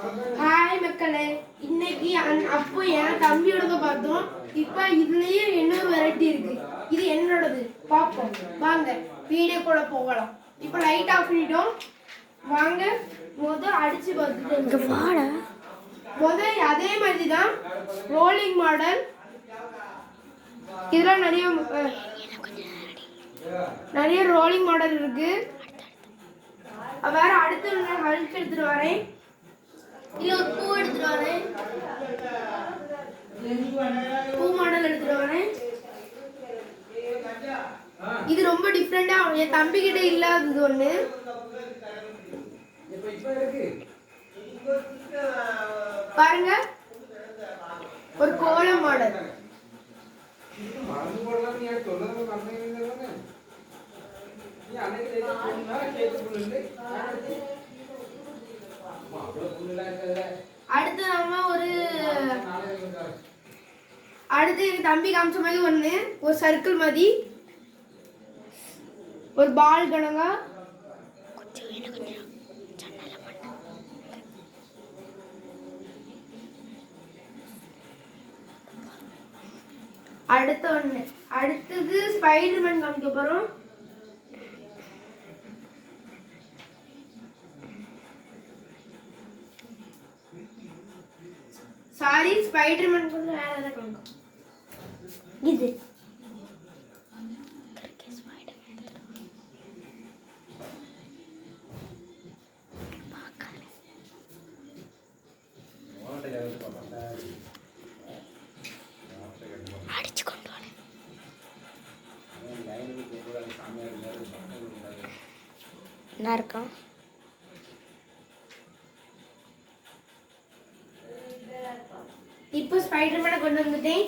Hi மக்களே, இன்னைக்கு அப்போ என் தம்பியோட பார்த்தோம். இப்போ இதுலயே இன்னொரு வெரைட்டி இருக்கு. இது என்னோடது, பார்ப்போம் வாங்க வீடியோக்குள்ள போகலாம். இப்போ லைட் ஆஃப் பண்ணிட்டோம், வாங்க அடிச்சு பார்த்துட்டு அதே மாதிரி தான் ரோலிங் மாடல். இதெல்லாம் நிறைய ரோலிங் மாடல் இருக்கு. வேற அடுத்து ஹல்க் எடுத்துட்டு வரேன், இல்ல ஒரு பூ எடுத்துட்டு வரேன், பூ மாடல் எடுத்துட்டு வரேன். இது ரொம்ப டிஃப்ரெண்டா என் தம்பி கிட்ட இல்லாதது ஒண்ணு. பாருங்க, ஒரு கோலம் மாடல். அடுத்து நம்ம அடுத்து என் தம்பி காமிச்ச மாதிரி ஒண்ணு, ஒரு சர்க்கிள் மாதிரி, ஒரு பால் கணங்கா. அடுத்தது ஸ்பைடர்மேன் காமிக்க போறோம். சாரி, ஸ்பைடர்மேன் கொஞ்சம் வேற ஏதாவது காமிக்கும். இது என்ன இருக்கா? இப்போ ஸ்பைடர்மேனை கொண்டு வந்துட்டேன்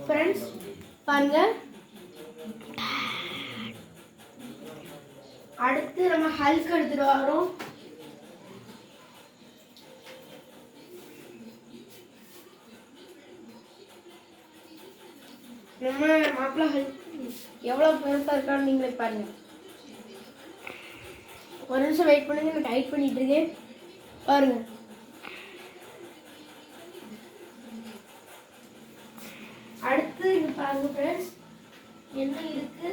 ஃப்ரெண்ட்ஸ், பாருங்க. அடுத்து நம்ம ஹல்க் எடுத்துட்டு வரோம். நம்ம மாப்பிள்ள ஹல்க் எவ்வளவு பெருசா இருக்கான்னு நீங்களே பாருங்க. ஒரு நிமிஷம் வெயிட் பண்ணுங்க, நான் டைட் பண்ணிட்டு இருக்கேன். பாருங்க, அடுத்து இங்க பாருங்க ஃப்ரெண்ட்ஸ், என்ன இருக்கு.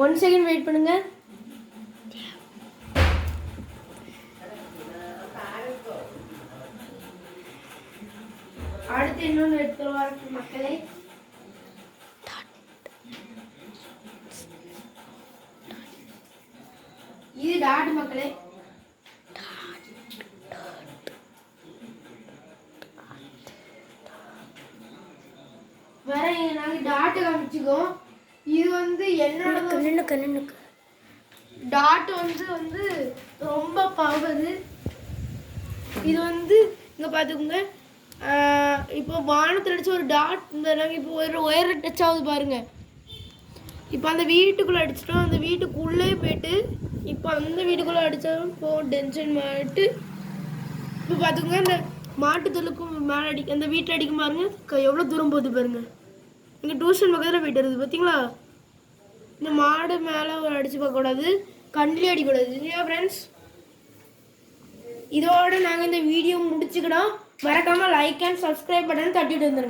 ஒன் செகண்ட் வெயிட் பண்ணுங்க. அடுத்து இன்னொன்று எடுத்து வர மக்களே. இது டாட் மக்களே. வேற நாங்க டாட் காமிச்சுக்கோம். இது என்னோட டாட் ரொம்ப பவர். இது இங்க பாத்துக்கோங்க. இப்போ வானத்தில் அடிச்ச ஒரு டாட் இப்போ ஒரு ஒயர் டச் ஆகுது பாருங்க. இப்போ அந்த வீட்டுக்குள்ளே அடிச்சிட்டோம், அந்த வீட்டுக்குள்ளே போயிட்டு இப்போ அந்த வீட்டுக்குள்ளே அடித்தாலும் டென்ஷன் மாட்டு. இப்போ பார்த்துக்கோங்க, அந்த மாட்டுத்தொழுக்கும் மேலே அந்த வீட்டில் அடிக்கும் பாருங்க, எவ்வளோ தூரம் போகுது பாருங்க. எங்கள் டியூஷன் பக்கத்தில் போயிட்டு வருது பார்த்தீங்களா. இந்த மாடு மேலே ஒரு அடித்து பார்க்கக்கூடாது, கண்ணிலே அடிக்கூடாது இல்லையா ஃப்ரெண்ட்ஸ். இதோடு நாங்கள் இந்த வீடியோ முடிச்சுக்கிட்டோம். மறக்காமல் லைக் அண்ட் சப்ஸ்கிரைப் பட்டன் தட்டிட்டு வந்துருங்க.